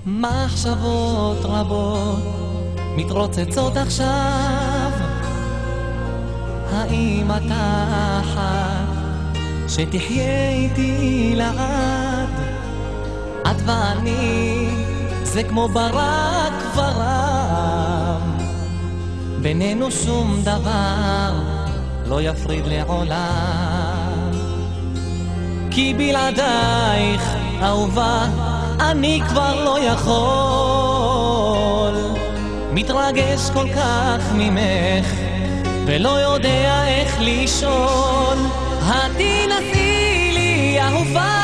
מחשבות רבות מתרוצצות עכשיו, האם אתה אחת שתחיה איתי לעד? את ואני זה כמו ברק ורם, בינינו שום דבר לא יפריד לעולם, כי בלעדייך אהובה אני כבר לא יכול, מתרגש כל כך ממך ולא יודע איך לישון. התנסי לי אהובה,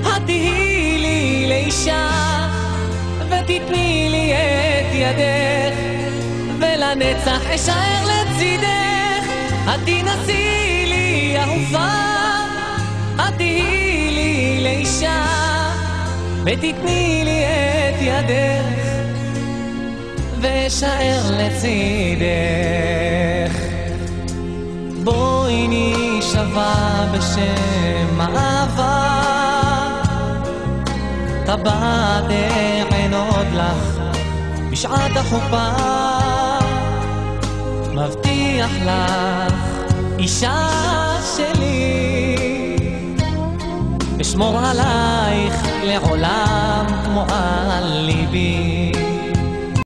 התהי לי לאישה, ותתני לי את ידך ולנצח אשאר לצידך. התנסי לי אהובה, התהי לי לאישה, ותתני לי את ידך ואשאר לצידך. בואי נשבע בשם אהבה, טבעת עינות לך בשעת החופה, מבטיח לך אישה שלי, אשמור עלייך לעולם כמו על ליבי.